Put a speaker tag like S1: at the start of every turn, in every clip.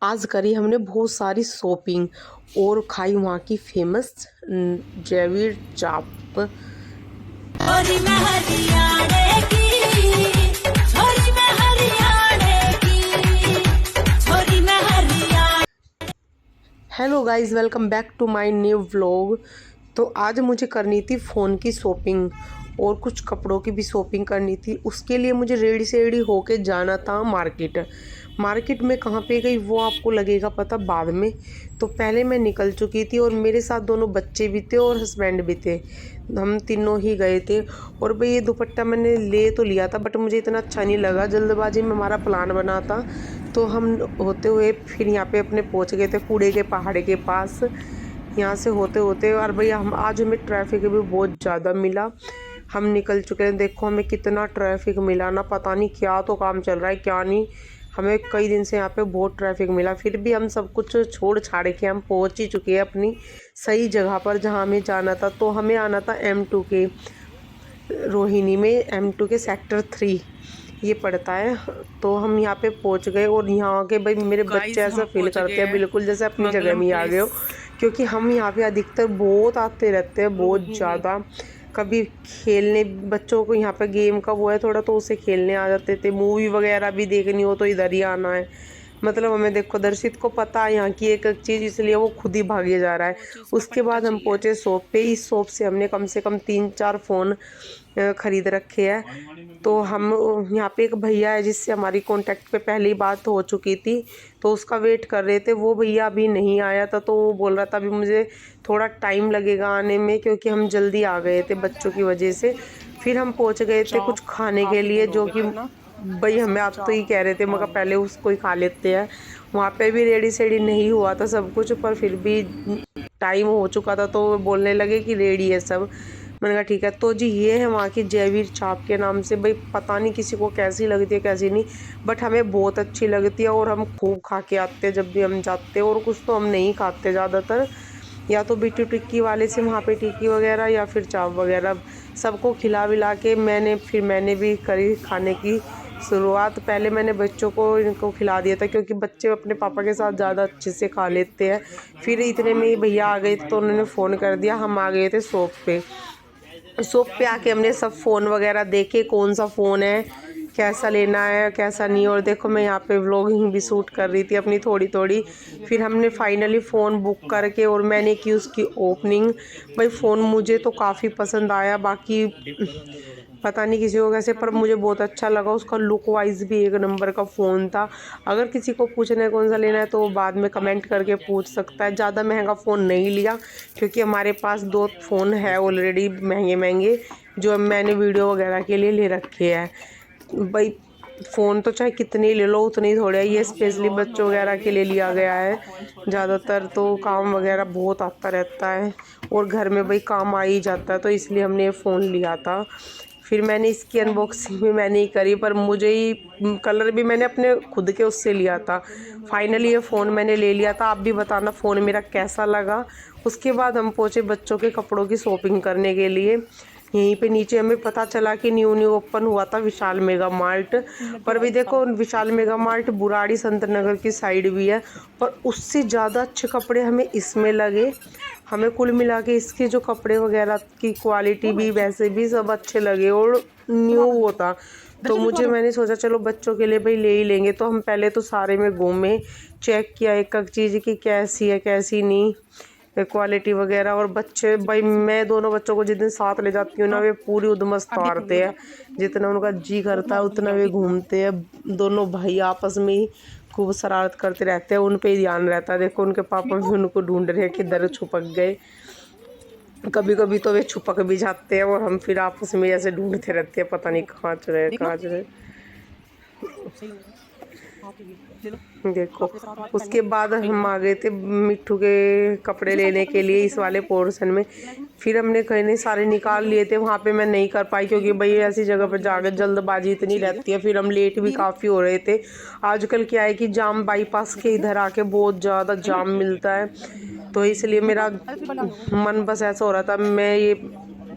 S1: आज करी हमने बहुत सारी शॉपिंग और खाई वहाँ की फेमस जयवीर चाप।
S2: छोरी मैं हरियाणे की, छोरी मैं हरियाणे की, छोरी मैं Haryana.
S1: Hello guys, welcome back to my new vlog. तो आज मुझे करनी थी फ़ोन की शॉपिंग और कुछ कपड़ों की भी शॉपिंग करनी थी। उसके लिए मुझे रेडी सेडी होके जाना था मार्केट में कहाँ पे गई वो आपको लगेगा पता बाद में। तो पहले मैं निकल चुकी थी और मेरे साथ दोनों बच्चे भी थे और हस्बैंड भी थे, हम तीनों ही गए थे। और भाई ये दुपट्टा मैंने ले तो लिया था बट मुझे इतना अच्छा नहीं लगा, जल्दबाजी में हमारा प्लान बना था। तो हम होते हुए फिर यहाँ पे अपने पहुँच गए थे कूड़े के पहाड़ के पास। यहाँ से होते होते और भैया हम आज हमें ट्रैफिक भी बहुत ज़्यादा मिला। हम निकल चुके हैं, देखो हमें कितना ट्रैफिक मिला ना, पता नहीं क्या तो काम चल रहा है क्या नहीं। हमें कई दिन से यहाँ पे बहुत ट्रैफिक मिला, फिर भी हम सब कुछ छोड़ छाड़ के हम पहुँच ही चुके हैं अपनी सही जगह पर जहाँ हमें जाना था। तो हमें आना था M2 के रोहिणी में, M2 के सेक्टर 3 ये पड़ता है। तो हम यहाँ पे पहुँच गए और यहाँ के भाई मेरे बच्चे ऐसा फील करते हैं बिल्कुल जैसे अपनी जगह में आ गए हो, क्योंकि हम यहाँ पे अधिकतर बहुत आते रहते हैं, बहुत ज़्यादा। कभी खेलने बच्चों को यहाँ पे गेम का वो है थोड़ा, तो उसे खेलने आ जाते थे। मूवी वगैरह भी देखनी हो तो इधर ही आना है। मतलब हमें देखो दर्शित को पता है यहाँ की एक एक चीज़, इसलिए वो खुद ही भागे जा रहा है। उसके बाद हम पहुँचे शॉप पे। इस शॉप से हमने कम से कम 3-4 फ़ोन ख़रीद रखे हैं। तो हम यहाँ पे एक भैया है जिससे हमारी कांटेक्ट पे पहली बात हो चुकी थी, तो उसका वेट कर रहे थे। वो भैया अभी नहीं आया था, तो वो बोल रहा था अभी मुझे थोड़ा टाइम लगेगा आने में, क्योंकि हम जल्दी आ गए थे बच्चों की वजह से। फिर हम पहुँच गए थे कुछ खाने के लिए, जो कि भाई हमें आप तो ही कह रहे थे मगर पहले उसको ही खा लेते हैं। वहाँ पे भी रेडी सेडी नहीं हुआ था सब कुछ, पर फिर भी टाइम हो चुका था तो बोलने लगे कि रेडी है सब। मैंने कहा ठीक है। तो जी ये है वहाँ की जयवीर चाप के नाम से। भाई पता नहीं किसी को कैसी लगती है कैसी नहीं, बट हमें बहुत अच्छी लगती है और हम खूब खा के आते हैं जब भी हम जाते हैं। और कुछ तो हम नहीं खाते ज़्यादातर, या तो बिट्टू टिक्की वाले से वहाँ पे टिक्की वगैरह या फिर चाप वगैरह सबको खिला विला के मैंने भी करी खाने की शुरुआत। पहले मैंने बच्चों को इनको खिला दिया था, क्योंकि बच्चे अपने पापा के साथ ज़्यादा अच्छे से खा लेते हैं। फिर इतने में ही भैया आ गए तो उन्होंने फ़ोन कर दिया, हम आ गए थे शॉप पे आके हमने सब फ़ोन वगैरह देखे, कौन सा फ़ोन है, कैसा लेना है कैसा नहीं। और देखो मैं यहाँ पे व्लॉगिंग भी शूट कर रही थी अपनी थोड़ी थोड़ी। फिर हमने फाइनली फ़ोन बुक करके और मैंने की उसकी ओपनिंग। भाई फ़ोन मुझे तो काफ़ी पसंद आया, बाकी पता नहीं किसी को कैसे, पर मुझे बहुत अच्छा लगा। उसका लुक वाइज भी एक नंबर का फ़ोन था। अगर किसी को पूछना है कौन सा लेना है तो वो बाद में कमेंट करके पूछ सकता है। ज़्यादा महंगा फ़ोन नहीं लिया, क्योंकि हमारे पास 2 फ़ोन है ऑलरेडी महंगे महंगे, जो मैंने वीडियो वगैरह के लिए ले रखे हैं। भाई फ़ोन तो चाहे कितने ले लो उतने ही थोड़े है, ये स्पेशली बच्चों वगैरह के लिए लिया गया है। ज़्यादातर तो काम वगैरह बहुत आता रहता है और घर में भाई काम आ ही जाता है, तो इसलिए हमने ये फ़ोन लिया था। फिर मैंने इसकी अनबॉक्सिंग भी मैंने ही करी, पर मुझे ही कलर भी मैंने अपने खुद के उससे लिया था। फाइनली ये फ़ोन मैंने ले लिया था। आप भी बताना फ़ोन मेरा कैसा लगा। उसके बाद हम पहुँचे बच्चों के कपड़ों की शॉपिंग करने के लिए। यहीं पे नीचे हमें पता चला कि न्यू ओपन हुआ था विशाल मेगा मार्ट। पर भी देखो विशाल मेगा मार्ट बुराड़ी संत नगर की साइड भी है, पर उससे ज़्यादा अच्छे कपड़े हमें इसमें लगे। हमें कुल मिला के इसके जो कपड़े वगैरह की क्वालिटी भी वैसे भी सब अच्छे लगे और न्यू वो था। तो मैंने सोचा चलो बच्चों के लिए भाई ले ही लेंगे। तो हम पहले तो सारे में घूमे, चेक किया एक एक चीज़ की कैसी है कैसी नहीं, क्वालिटी वगैरह। और बच्चे भाई मैं दोनों बच्चों को जिस दिन साथ ले जाती हूँ ना, वे पूरी उधमस तारते हैं, जितना उनका जी करता है उतना वे घूमते हैं। दोनों भाई आपस में ही खूब शरारत करते रहते हैं, उन पे ही ध्यान रहता है। देखो उनके पापा भी उनको ढूंढ रहे हैं किधर छुपक गए। कभी कभी तो वे छुपक भी जाते हैं और हम फिर आपस में ऐसे ढूंढते रहते हैं, पता नहीं कहाँ चले कहाँ चले। देखो उसके बाद हम आ गए थे मिट्ठू के कपड़े लेने के लिए इस वाले पोर्शन में। फिर हमने कहीं सारे निकाल लिए थे, वहाँ पे मैं नहीं कर पाई क्योंकि भाई ऐसी जगह पर जाकर जल्दबाजी इतनी रहती है। फिर हम लेट भी काफ़ी हो रहे थे। आजकल क्या है कि जाम बाईपास के इधर आके बहुत ज़्यादा जाम मिलता है, तो इसलिए मेरा मन बस ऐसा हो रहा था। मैं ये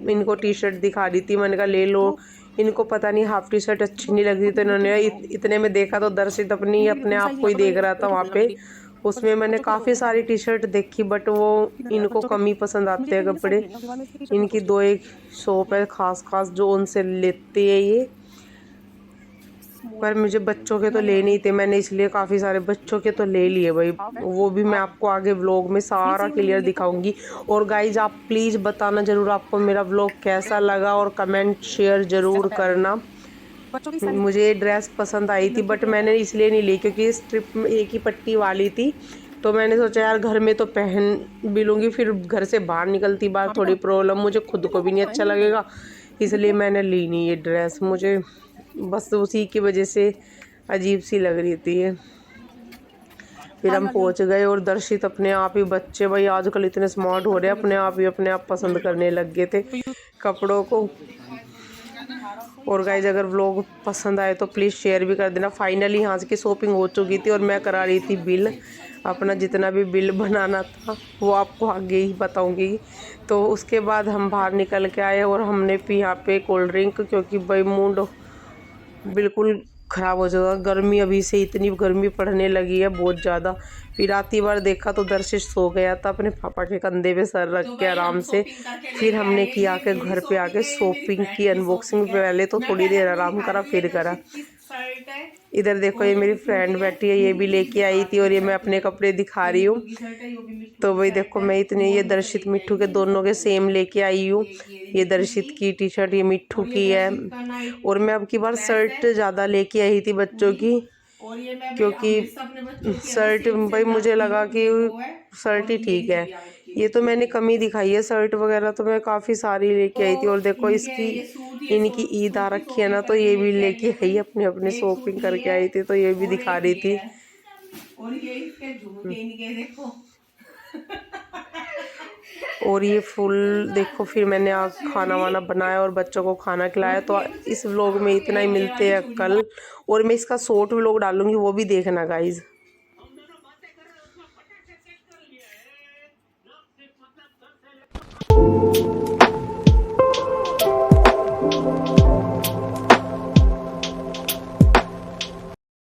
S1: इनको टी शर्ट दिखा रही थी, मैंने कहा ले लो इनको पता नहीं हाफ टी शर्ट अच्छी नहीं लग रही, तो इन्होंने इतने में देखा तो दर्शित अपने आप को ही देख रहा था वहाँ पे। उसमें मैंने काफ़ी सारी टी शर्ट देखी, बट वो इनको कम ही पसंद आते हैं कपड़े। इनकी 2-1 शॉप है खास जो उनसे लेते हैं ये, पर मुझे बच्चों के तो लेने ही थे, मैंने इसलिए काफ़ी सारे बच्चों के तो ले लिए भाई। वो भी मैं आपको आगे व्लॉग में सारा क्लियर दिखाऊंगी। और गाइज आप प्लीज़ बताना ज़रूर आपको मेरा व्लॉग कैसा लगा, और कमेंट शेयर ज़रूर करना। मुझे ये ड्रेस पसंद आई थी, बट मैंने इसलिए नहीं ली क्योंकि इस ट्रिप में एक ही पट्टी वाली थी, तो मैंने सोचा यार घर में तो पहन भी लूँगी, फिर घर से बाहर निकलती बार थोड़ी प्रॉब्लम, मुझे खुद को भी नहीं अच्छा लगेगा, इसलिए मैंने ली नहीं ये ड्रेस। मुझे बस उसी की वजह से अजीब सी लग रही थी ये। फिर हम पहुंच गए, और दर्शित अपने आप ही, बच्चे भाई आजकल इतने स्मार्ट हो रहे हैं, अपने आप पसंद करने लग गए थे कपड़ों को। और गाइज अगर व्लॉग पसंद आए तो प्लीज़ शेयर भी कर देना। फाइनली यहाँ की शॉपिंग हो चुकी थी, और मैं करा रही थी बिल अपना, जितना भी बिल बनाना था वो आपको आगे ही बताऊंगी। तो उसके बाद हम बाहर निकल के आए, और हमने पी यहाँ पे कोल्ड ड्रिंक, क्योंकि भाई मूड बिल्कुल ख़राब हो जाएगा। गर्मी अभी से इतनी गर्मी पड़ने लगी है बहुत ज़्यादा। फिर आती बार देखा तो दर्शित सो गया था अपने पापा के कंधे पे सर रख के आराम से। फिर हमने किया के घर पे आके शॉपिंग की अनबॉक्सिंग। पहले तो थोड़ी देर आराम करा, फिर करा। इधर देखो ये मेरी फ्रेंड बैठी है, ये भी लेके आई थी, और ये मैं अपने कपड़े दिखा रही हूँ। तो वही देखो मैं इतने, ये दर्शित मिट्ठू के दोनों के सेम लेके आई हूँ। ये दर्शित की टी शर्ट ये मिट्ठू की है, और मैं अब की बार शर्ट ज़्यादा लेके आई थी बच्चों की, क्योंकि शर्ट भाई मुझे लगा कि शर्ट ही ठीक है। ये तो मैंने कम ही दिखाई है, शर्ट वगैरह तो मैं काफ़ी सारी लेके आई थी। और देखो इसकी इनकी ईद आ रखी है ना, तो ये भी लेके आई, अपने शॉपिंग करके आई थी, तो ये भी दिखा रही थी। और ये इसके झुमके इनके देखो। और ये फुल देखो। फिर मैंने खाना वाना बनाया और बच्चों को खाना खिलाया। तो इस व्लॉग में इतना ही, मिलते हैं कल, और मैं इसका शॉर्ट व्लॉग डालूंगी, वो भी देखना गाइज।